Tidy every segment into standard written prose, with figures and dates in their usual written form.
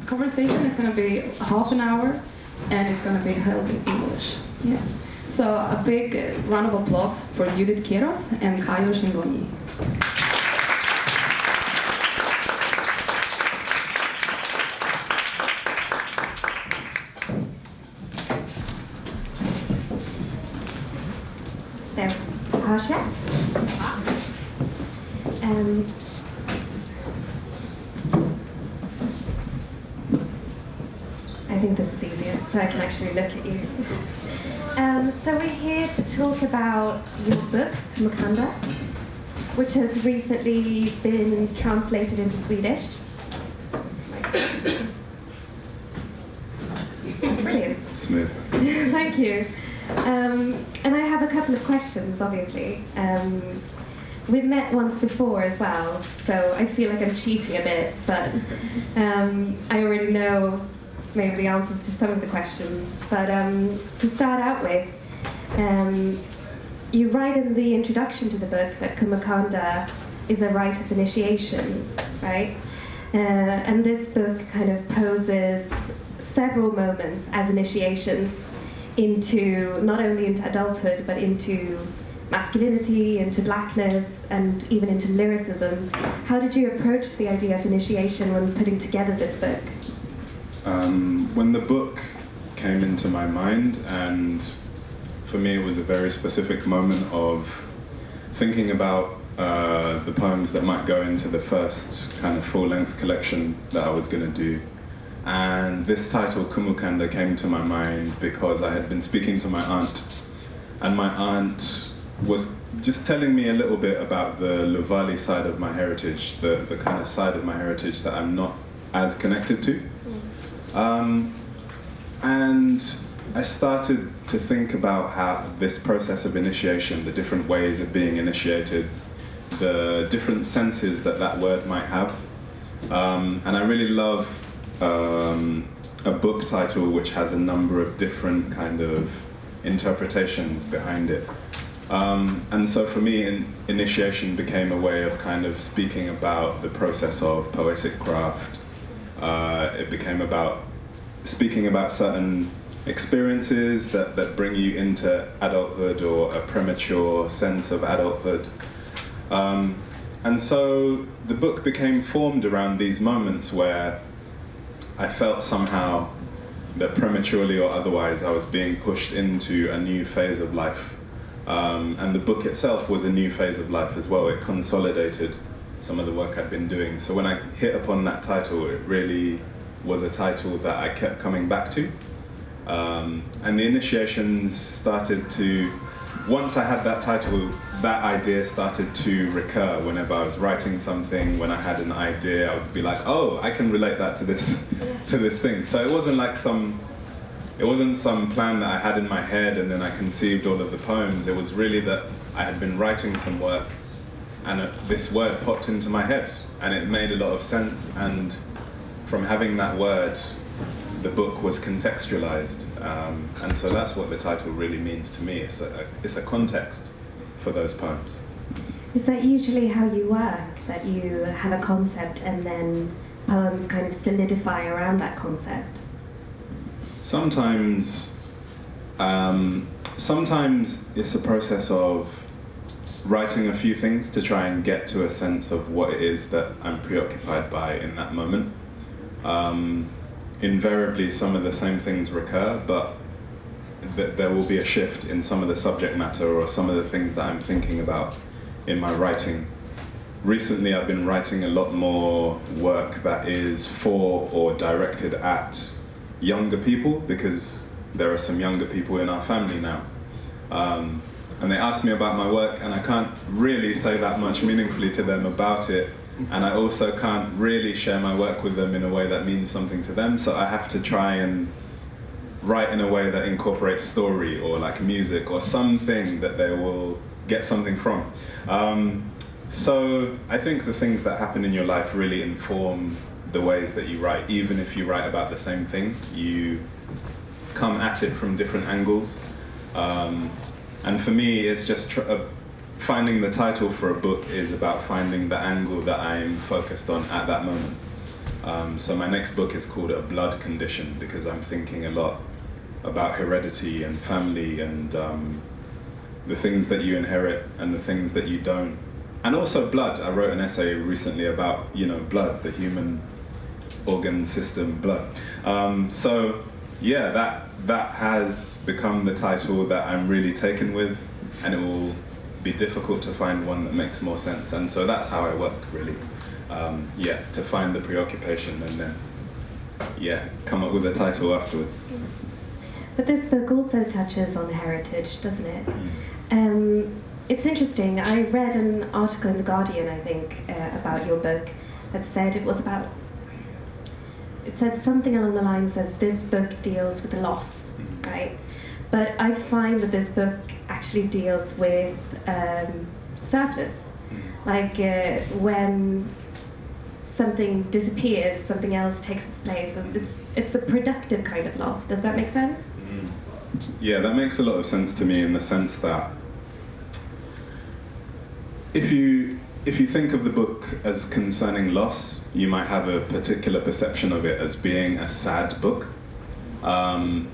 conversation is going to be half an hour, and it's going to be held in English. Yeah. So a big round of applause for JUDITH KIROS and KAYO CHINGONYI. There. Hörs jag? I think this is easier, so I can actually look at you. So we're here to talk about your book, Kumukanda, which has recently been translated into Swedish. Brilliant. Smooth. Thank you. And I have a couple of questions, obviously. We've met once before as well, so I feel like I'm cheating a bit, but I already know maybe the answers to some of the questions. But to start out with, you write in the introduction to the book that Kumukanda is a rite of initiation, right? And this book kind of poses several moments as initiations into, not only into adulthood, but into masculinity, into blackness, and even into lyricism. How did you approach the idea of initiation when putting together this book? When the book came into my mind, and for me it was a very specific moment of thinking about the poems that might go into the first kind of full-length collection that I was going to do. And this title, Kumukanda, came to my mind because I had been speaking to my aunt, and my aunt was just telling me a little bit about the Luvali side of my heritage, the kind of side of my heritage that I'm not as connected to. And I started to think about how this process of initiation, the different ways of being initiated, the different senses that that word might have. And I really love a book title which has a number of different kind of interpretations behind it. And so for me, initiation became a way of kind of speaking about the process of poetic craft. It became about speaking about certain experiences that bring you into adulthood, or a premature sense of adulthood. And so the book became formed around these moments where I felt somehow that prematurely or otherwise I was being pushed into a new phase of life. And the book itself was a new phase of life as well. It consolidated some of the work I'd been doing. So when I hit upon that title, it really was a title that I kept coming back to. And the initiations started to, once I had that title, that idea started to recur whenever I was writing something. When I had an idea, I would be like, oh, I can relate that to this thing. So it wasn't like it wasn't some plan that I had in my head and then I conceived all of the poems. It was really that I had been writing some work and this word popped into my head and it made a lot of sense, and from having that word, the book was contextualized. And so that's what the title really means to me. It's a context for those poems. Is that usually how you work, that you have a concept and then poems kind of solidify around that concept? Sometimes it's a process of writing a few things to try and get to a sense of what it is that I'm preoccupied by in that moment. Invariably, some of the same things recur, but there will be a shift in some of the subject matter or some of the things that I'm thinking about in my writing. Recently, I've been writing a lot more work that is for or directed at younger people, because there are some younger people in our family now. And they ask me about my work, and I can't really say that much meaningfully to them about it. And I also can't really share my work with them in a way that means something to them, so I have to try and write in a way that incorporates story or like music or something that they will get something from. So I think the things that happen in your life really inform the ways that you write. Even if you write about the same thing, you come at it from different angles. And for me, it's just finding the title for a book is about finding the angle that I'm focused on at that moment. So my next book is called A Blood Condition, because I'm thinking a lot about heredity and family and the things that you inherit and the things that you don't. And also blood. I wrote an essay recently about, blood, the human organ system, blood. So yeah, that has become the title that I'm really taken with, and it will be difficult to find one that makes more sense. And so that's how I work, really. To find the preoccupation and then, come up with a title afterwards. But this book also touches on heritage, doesn't it? It's interesting. I read an article in The Guardian, I think, about your book that said it said something along the lines of this book deals with loss, right? But I find that this book actually deals with surplus. Like when something disappears, something else takes its place. So it's a productive kind of loss. Does that make sense? Yeah, that makes a lot of sense to me, in the sense that if you think of the book as concerning loss, you might have a particular perception of it as being a sad book. And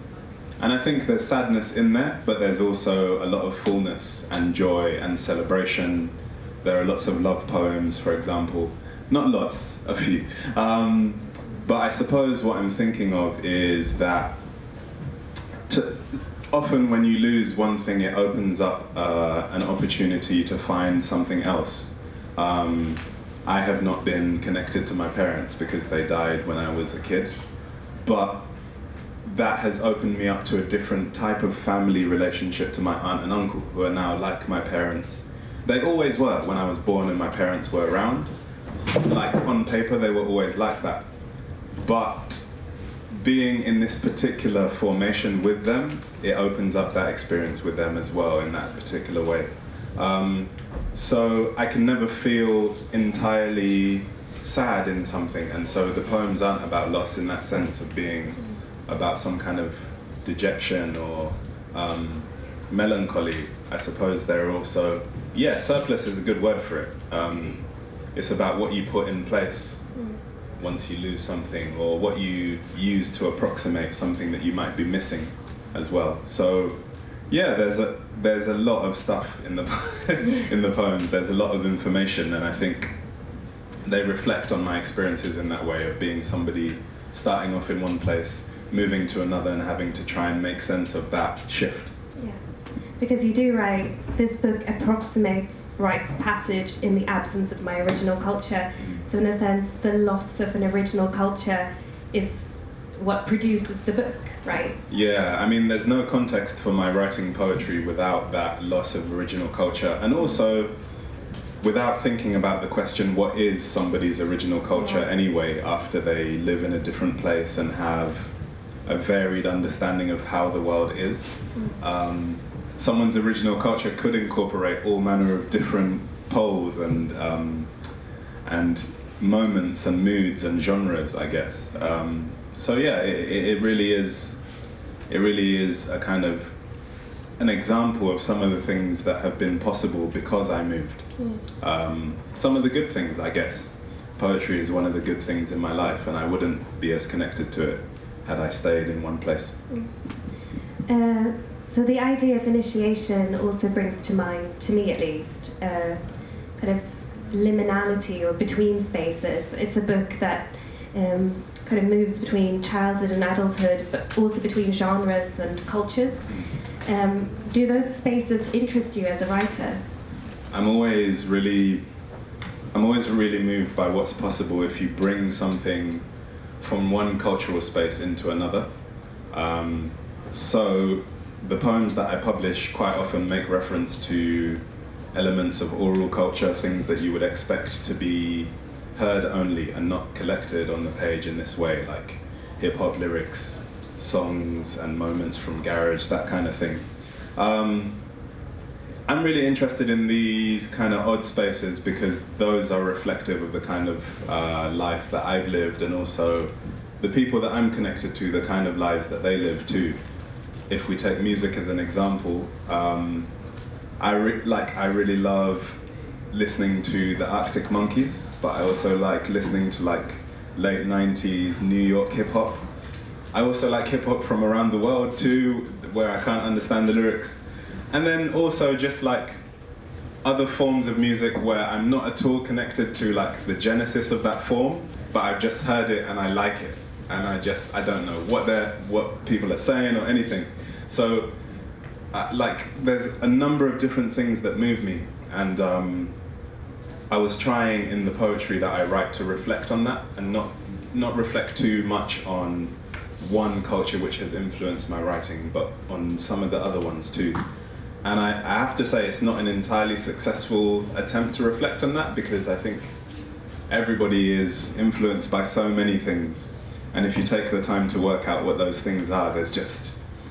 I think there's sadness in there, but there's also a lot of fullness and joy and celebration. There are lots of love poems, for example. Not lots, a few. But I suppose what I'm thinking of is that often when you lose one thing, it opens up an opportunity to find something else. I have not been connected to my parents because they died when I was a kid, but that has opened me up to a different type of family relationship to my aunt and uncle, who are now like my parents. They always were when I was born and my parents were around. Like on paper, they were always like that. But being in this particular formation with them, it opens up that experience with them as well in that particular way. So I can never feel entirely sad in something, and so the poems aren't about loss in that sense of being about some kind of dejection or melancholy. I suppose they're also, surplus is a good word for it. It's about what you put in place once you lose something, or what you use to approximate something that you might be missing as well. So there's a lot of stuff in the in the poem. There's a lot of information, and I think they reflect on my experiences in that way of being somebody starting off in one place, moving to another, and having to try and make sense of that shift. Yeah, because you do write, this book approximates rites of passage in the absence of my original culture. So in a sense, the loss of an original culture is what produces the book, right? Yeah, I mean, there's no context for my writing poetry without that loss of original culture, and also without thinking about the question, what is somebody's original culture anyway, after they live in a different place and have a varied understanding of how the world is. Someone's original culture could incorporate all manner of different poles and moments and moods and genres, I guess. So yeah, it really is a kind of an example of some of the things that have been possible because I moved. Some of the good things, I guess. Poetry is one of the good things in my life, and I wouldn't be as connected to it had I stayed in one place. So the idea of initiation also brings to mind, to me at least, kind of liminality or between spaces. It's a book that kind of moves between childhood and adulthood, but also between genres and cultures. Do those spaces interest you as a writer? I'm always really moved by what's possible if you bring something from one cultural space into another. So the poems that I publish quite often make reference to elements of oral culture, things that you would expect to be heard only and not collected on the page in this way, like hip-hop lyrics, songs and moments from garage, that kind of thing. I'm really interested in these kind of odd spaces because those are reflective of the kind of life that I've lived, and also the people that I'm connected to, the kind of lives that they live too. If we take music as an example, I really love listening to the Arctic Monkeys, but I also like listening to like late 90s New York hip hop. I also like hip hop from around the world too, where I can't understand the lyrics. And then also just like other forms of music where I'm not at all connected to like the genesis of that form, but I've just heard it and I like it. And I don't know what people are saying or anything. So like there's a number of different things that move me. And I was trying in the poetry that I write to reflect on that and not reflect too much on one culture which has influenced my writing, but on some of the other ones too. And I have to say it's not an entirely successful attempt to reflect on that, because I think everybody is influenced by so many things. And if you take the time to work out what those things are,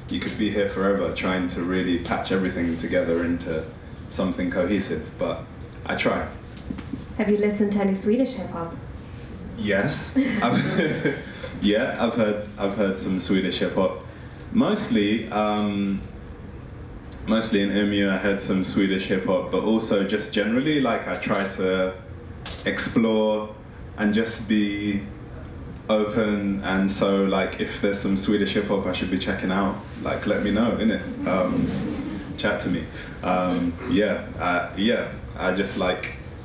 you could be here forever trying to really patch everything together into something cohesive, but I try. Have you listened to any Swedish hip hop? Yes. Yeah, I've heard some Swedish hip hop. Mostly in Umeå I heard some Swedish hip hop, but also just generally, like I try to explore and just be open, and so like if there's some Swedish hip hop I should be checking out, like let me know, innit? Chat to me.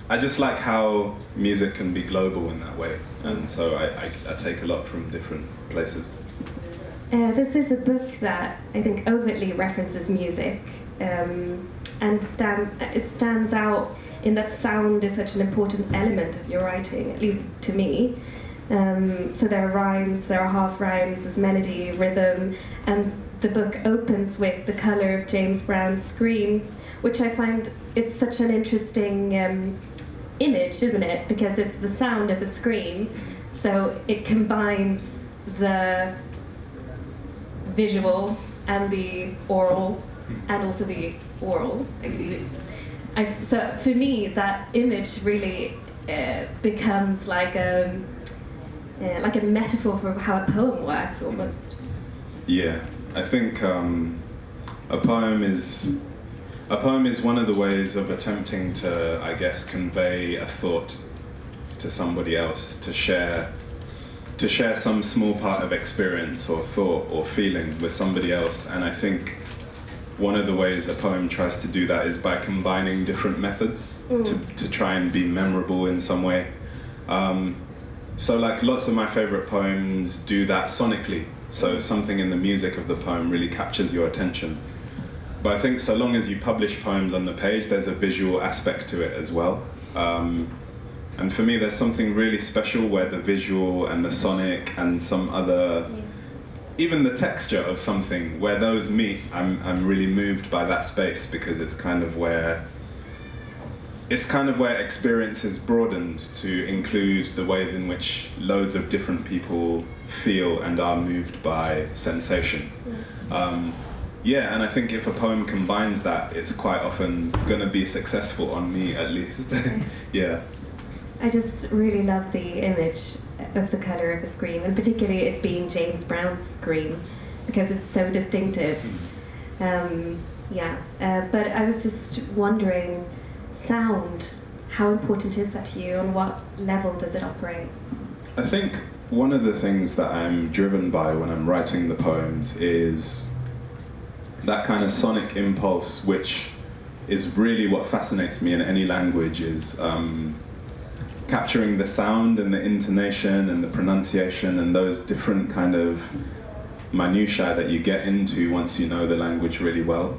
I just like how music can be global in that way, and so I take a lot from different places. This is a book that I think overtly references music, and it stands out in that sound is such an important element of your writing, at least to me. So there are rhymes, there are half rhymes, there's melody, rhythm, and the book opens with the color of James Brown's Scream, which I find it's such an interesting image, isn't it? Because it's the sound of a scream, so it combines the visual and the oral, and also the oral. So for me, that image really becomes like a metaphor for how a poem works, almost. Yeah, I think a poem is one of the ways of attempting to, I guess, convey a thought to somebody else, to share some small part of experience or thought or feeling with somebody else. And I think one of the ways a poem tries to do that is by combining different methods to try and be memorable in some way. So like lots of my favorite poems do that sonically, so something in the music of the poem really captures your attention. But I think so long as you publish poems on the page, there's a visual aspect to it as well. And for me, there's something really special where the visual and the sonic and some other, even the texture of something, where those meet, I'm really moved by that space, because it's kind of where experience is broadened to include the ways in which loads of different people feel and are moved by sensation. And I think if a poem combines that, it's quite often going to be successful, on me at least. Yeah. I just really love the image of the colour of a scream, and particularly it being James Brown's Scream, because it's so distinctive. But I was just wondering, sound, how important is that to you? On what level does it operate? I think one of the things that I'm driven by when I'm writing the poems is that kind of sonic impulse, which is really what fascinates me in any language, is capturing the sound and the intonation and the pronunciation and those different kind of minutiae that you get into once you know the language really well.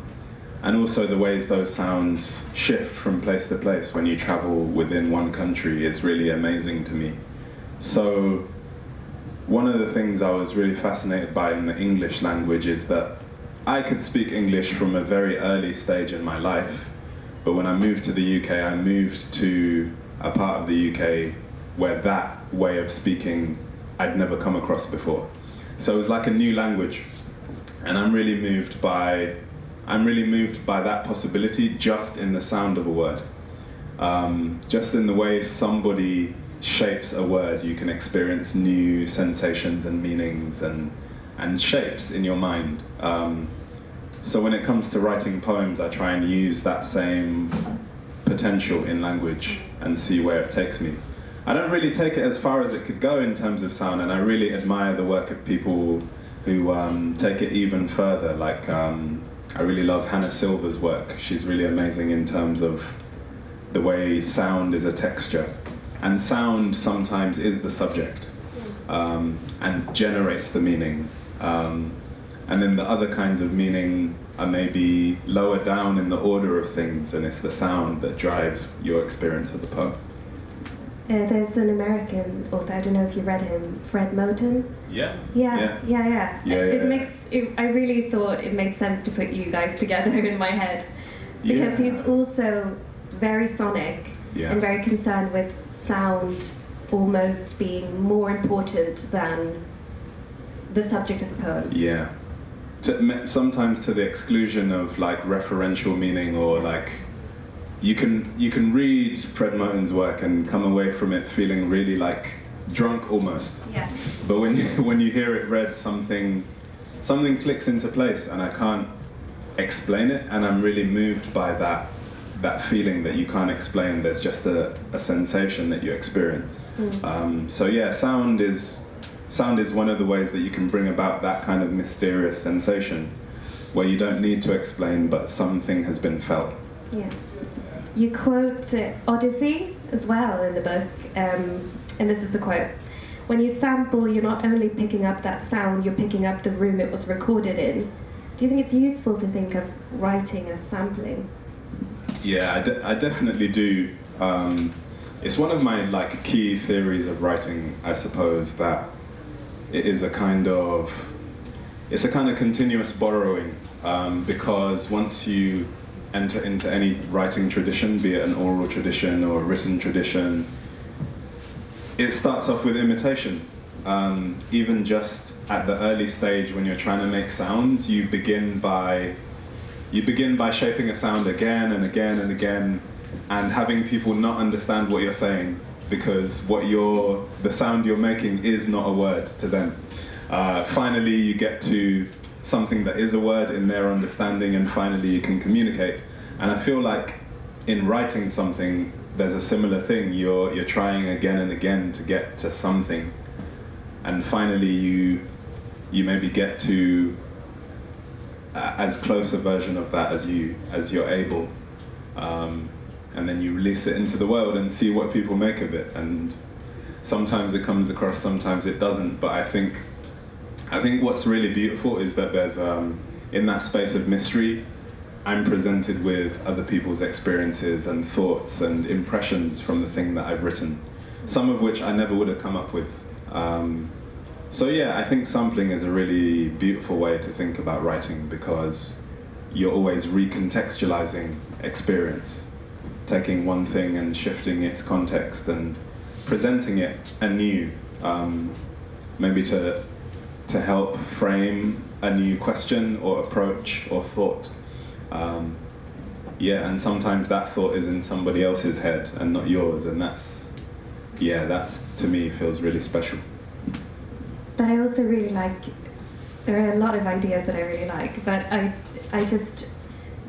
And also the ways those sounds shift from place to place when you travel within one country is really amazing to me. So one of the things I was really fascinated by in the English language is that I could speak English from a very early stage in my life, but when I moved to the UK, I moved to a part of the UK where that way of speaking I'd never come across before. So it was like a new language, and I'm really moved by that possibility just in the sound of a word. Just in the way somebody shapes a word, you can experience new sensations and meanings and shapes in your mind. So when it comes to writing poems, I try and use that same potential in language and see where it takes me. I don't really take it as far as it could go in terms of sound, and I really admire the work of people who take it even further. Like, I really love Hannah Silver's work. She's really amazing in terms of the way sound is a texture. And sound sometimes is the subject, and generates the meaning. And then the other kinds of meaning are maybe lower down in the order of things, and it's the sound that drives your experience of the poem. There's an American author, I don't know if you read him, Fred Moten. Yeah. I really thought it made sense to put you guys together in my head, because he's also very sonic and very concerned with sound almost being more important than the subject of the poem. Yeah. Sometimes to the exclusion of like referential meaning, or like you can read Fred Moten's work and come away from it feeling really like drunk almost. Yes. But when you hear it read, something clicks into place, and I can't explain it, and I'm really moved by that feeling that you can't explain. There's just a sensation that you experience. So yeah, sound is one of the ways that you can bring about that kind of mysterious sensation, where you don't need to explain, but something has been felt. Yeah. You quote Odyssey as well in the book, and this is the quote: "When you sample, you're not only picking up that sound, you're picking up the room it was recorded in." Do you think it's useful to think of writing as sampling? Yeah, I definitely do. It's one of my like key theories of writing, I suppose, that it is a kind of continuous borrowing, because once you enter into any writing tradition, be it an oral tradition or a written tradition, it starts off with imitation. Even just at the early stage when you're trying to make sounds, you begin by shaping a sound again and again and again, and having people not understand what you're saying, because the sound you're making is not a word to them. Finally you get to something that is a word in their understanding, and finally you can communicate. And I feel like in writing something, there's a similar thing. You're trying again and again to get to something, and finally you maybe get to as close a version of that as you're able, and then you release it into the world and see what people make of it. And sometimes it comes across, sometimes it doesn't. But I think what's really beautiful is that there's in that space of mystery, I'm presented with other people's experiences and thoughts and impressions from the thing that I've written, some of which I never would have come up with. So yeah, I think sampling is a really beautiful way to think about writing, because you're always recontextualizing experience, taking one thing and shifting its context and presenting it anew, maybe to help frame a new question or approach or thought. Yeah, and sometimes that thought is in somebody else's head and not yours, and that's to me feels really special. But I also really like, there are a lot of ideas that I really like, but I just,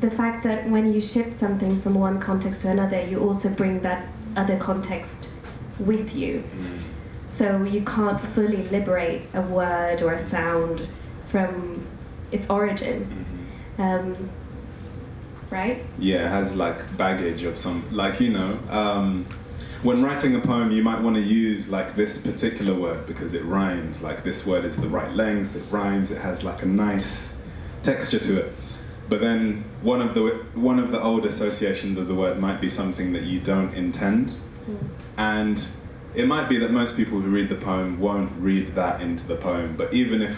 the fact that when you shift something from one context to another, you also bring that other context with you. So you can't fully liberate a word or a sound from its origin. Right? Yeah, it has like baggage of some, like, when writing a poem, you might want to use like this particular word because it rhymes, like this word is the right length, it rhymes, it has like a nice texture to it. But then one of the old associations of the word might be something that you don't intend. And it might be that most people who read the poem won't read that into the poem, but even if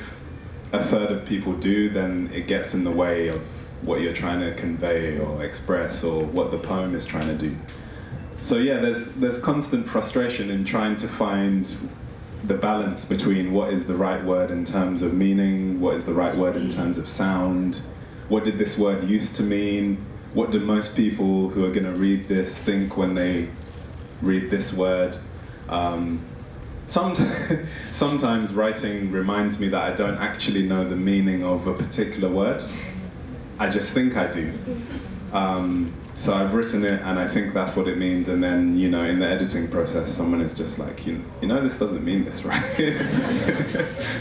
a third of people do, then it gets in the way of what you're trying to convey or express, or what the poem is trying to do. So yeah, there's constant frustration in trying to find the balance between what is the right word in terms of meaning, what is the right word in terms of sound, what did this word used to mean, what do most people who are going to read this think when they read this word. Sometimes writing reminds me that I don't actually know the meaning of a particular word. I just think I do. So I've written it, and I think that's what it means. And then, you know, in the editing process, someone is just like, you know, this doesn't mean this, right?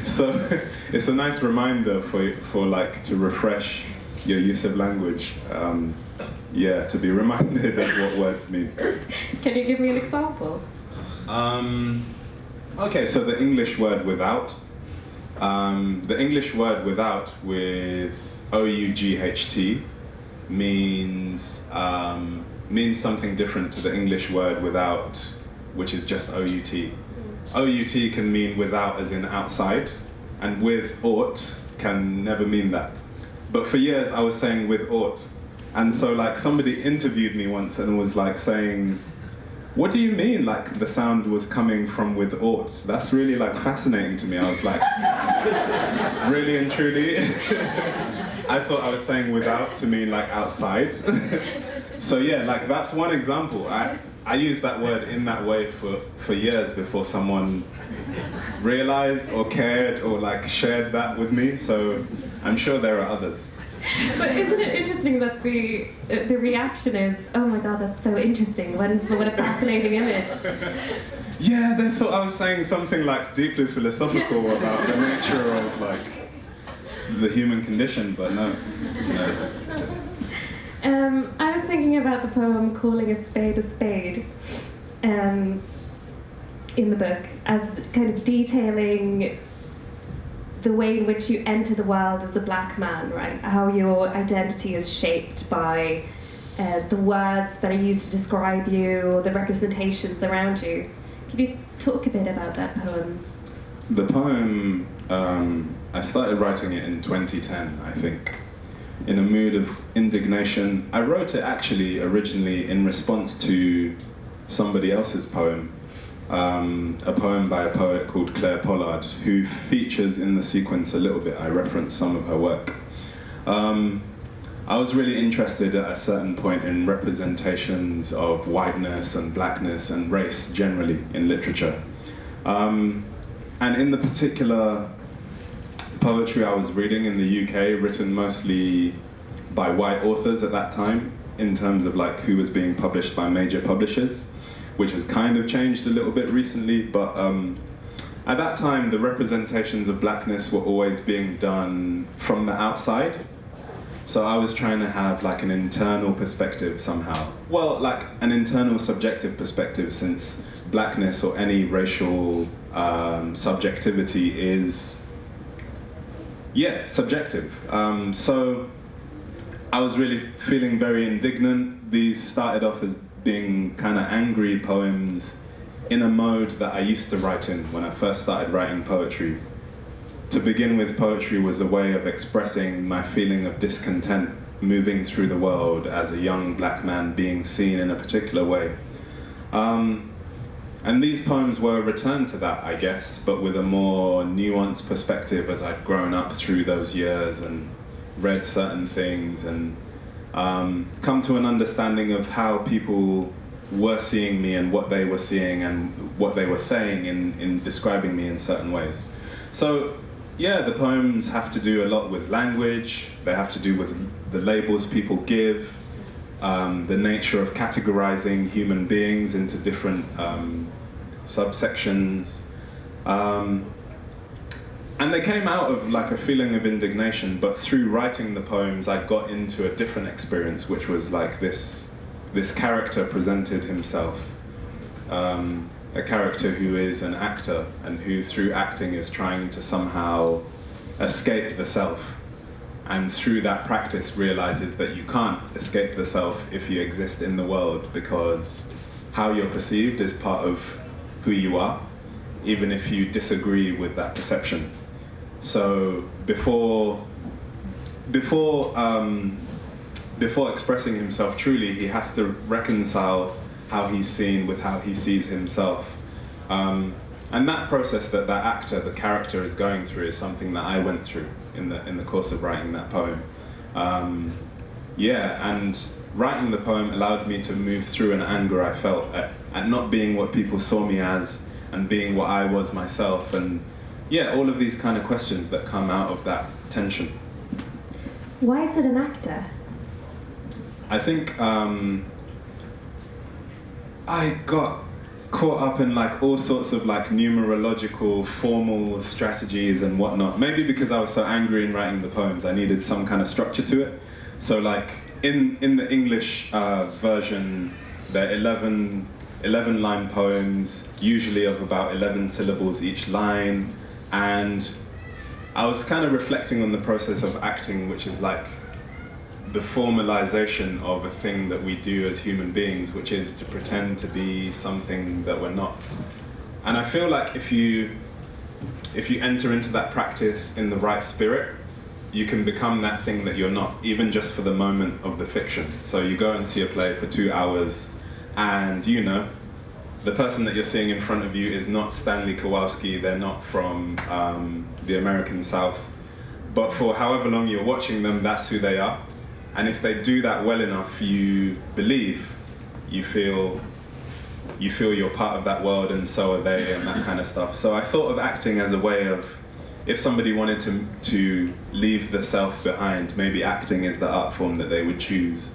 So it's a nice reminder for like to refresh your use of language. Yeah, to be reminded of what words mean. Can you give me an example? Okay, so the English word without. The English word without with O-U-G-H-T means something different to the English word without, which is just O-U-T. O-U-T can mean without as in outside, and with ought can never mean that. But for years I was saying with ought. And so like somebody interviewed me once and was like saying, what do you mean like the sound was coming from with ought? That's really like fascinating to me. I was like, really and truly? I thought I was saying without to mean like outside. So yeah, like that's one example. I used that word in that way for years before someone realized or cared or like shared that with me. So I'm sure there are others. But isn't it interesting that the reaction is, oh my god, that's so interesting, what a fascinating image. Yeah, they thought I was saying something like deeply philosophical about the nature of like the human condition, but no. I was thinking about the poem Calling a Spade in the book as kind of detailing the way in which you enter the world as a black man, right? How your identity is shaped by the words that are used to describe you, or the representations around you. Could you talk a bit about that poem? The poem, I started writing it in 2010, I think, in a mood of indignation. I wrote it actually originally in response to somebody else's poem, a poem by a poet called Claire Pollard, who features in the sequence a little bit. I reference some of her work. I was really interested at a certain point in representations of whiteness and blackness and race generally in literature. And in the particular poetry I was reading in the UK, written mostly by white authors at that time, in terms of like who was being published by major publishers, which has kind of changed a little bit recently, but at that time the representations of blackness were always being done from the outside. So I was trying to have like an internal perspective somehow. Well, like an internal subjective perspective, since blackness or any racial subjectivity is, yeah, subjective. So I was really feeling very indignant. These started off as being kind of angry poems in a mode that I used to write in when I first started writing poetry. To begin with, poetry was a way of expressing my feeling of discontent moving through the world as a young black man being seen in a particular way. And these poems were a return to that, I guess, but with a more nuanced perspective as I'd grown up through those years and read certain things and come to an understanding of how people were seeing me and what they were seeing and what they were saying in describing me in certain ways. So yeah, the poems have to do a lot with language, they have to do with the labels people give, the nature of categorizing human beings into different subsections. And they came out of like a feeling of indignation, but through writing the poems I got into a different experience, which was like this character presented himself, a character who is an actor and who through acting is trying to somehow escape the self, and through that practice realizes that you can't escape the self if you exist in the world, because how you're perceived is part of who you are, even if you disagree with that perception. So before expressing himself truly, he has to reconcile how he's seen with how he sees himself. And that process that actor, the character, is going through is something that I went through in the course of writing that poem. Yeah, and writing the poem allowed me to move through an anger I felt at not being what people saw me as and being what I was myself, and yeah, all of these kind of questions that come out of that tension. Why is it an actor? I think I got caught up in like all sorts of like numerological formal strategies and whatnot. Maybe because I was so angry in writing the poems, I needed some kind of structure to it. So like in the English version, they're 11 line poems, usually of about 11 syllables each line. And I was kind of reflecting on the process of acting, which is like the formalization of a thing that we do as human beings, which is to pretend to be something that we're not. And I feel like if you enter into that practice in the right spirit, you can become that thing that you're not, even just for the moment of the fiction. So you go and see a play for 2 hours, and you know, the person that you're seeing in front of you is not Stanley Kowalski, they're not from the American South, but for however long you're watching them, that's who they are. And if they do that well enough, you believe, you feel you're part of that world, and so are they, and that kind of stuff. So I thought of acting as a way of, if somebody wanted to leave the self behind, maybe acting is the art form that they would choose.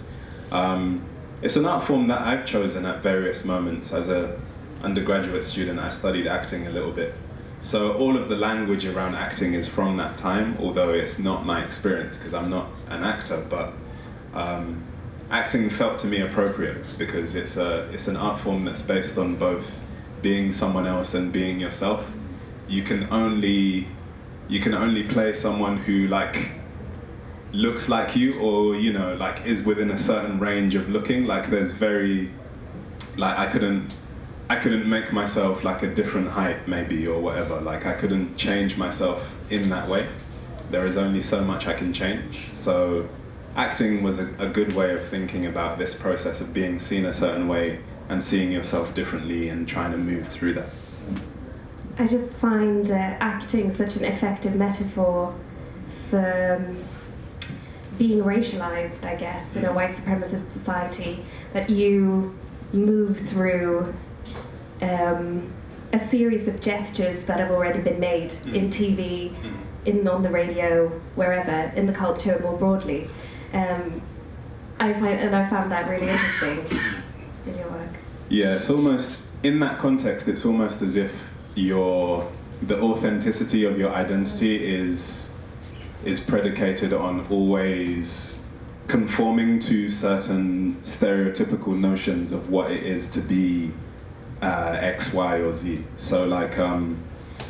It's an art form that I've chosen at various moments. As an undergraduate student, I studied acting a little bit. So all of the language around acting is from that time, although it's not my experience because I'm not an actor, but acting felt to me appropriate because it's an art form that's based on both being someone else and being yourself. You can only play someone who like looks like you, or you know, like is within a certain range of looking. Like there's very, like I couldn't make myself like a different height maybe or whatever. Like I couldn't change myself in that way. There is only so much I can change. So acting was a good way of thinking about this process of being seen a certain way and seeing yourself differently and trying to move through that. I just find acting such an effective metaphor for being racialized, I guess, in a white supremacist society, that you move through a series of gestures that have already been made in TV, on the radio, wherever, in the culture more broadly. I found that really interesting in your work. Yeah, it's almost, in that context, it's almost as if the authenticity of your identity is predicated on always conforming to certain stereotypical notions of what it is to be X, Y, or Z. So like, I'm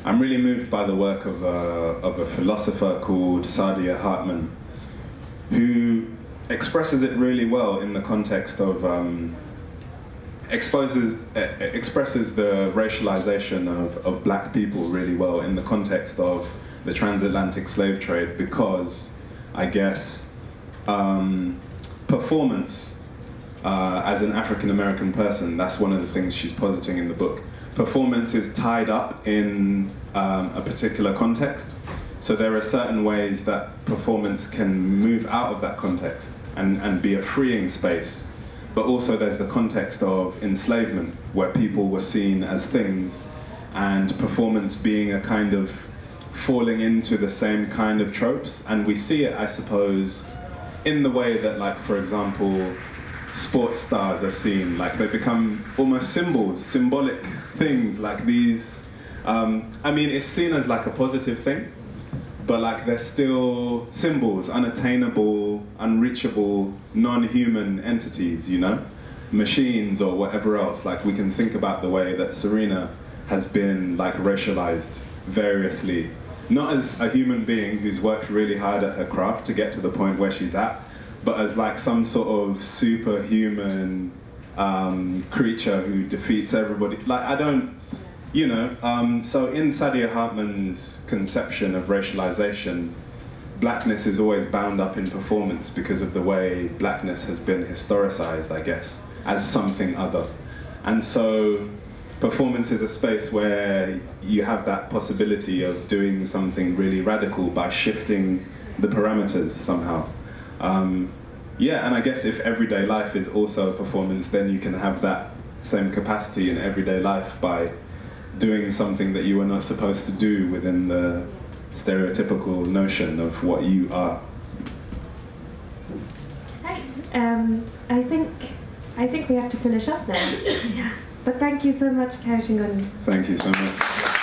really moved by the work of a philosopher called Saadia Hartman, who expresses it really well in the context of expresses the racialization of black people really well in the context of the transatlantic slave trade, because I guess performance as an African American person, that's one of the things she's positing in the book. Performance is tied up in a particular context. So there are certain ways that performance can move out of that context and be a freeing space. But also there's the context of enslavement, where people were seen as things, and performance being a kind of falling into the same kind of tropes. And we see it, I suppose, in the way that, like, for example, sports stars are seen. Like, they become almost symbols, symbolic things, like these. I mean, it's seen as like a positive thing, but like they're still symbols, unattainable, unreachable, non-human entities, you know? Machines or whatever else. Like, we can think about the way that Serena has been like racialized variously, not as a human being who's worked really hard at her craft to get to the point where she's at, but as like some sort of superhuman creature who defeats everybody. Like, I don't, you know, so in Saadia Hartman's conception of racialization, blackness is always bound up in performance because of the way blackness has been historicized, I guess, as something other. And so performance is a space where you have that possibility of doing something really radical by shifting the parameters somehow. Yeah, and I guess if everyday life is also a performance, then you can have that same capacity in everyday life by doing something that you were not supposed to do within the stereotypical notion of what you are. Hi, I think we have to finish up now. Yeah. But thank you so much, KAYO CHINGONYI. Thank you so much.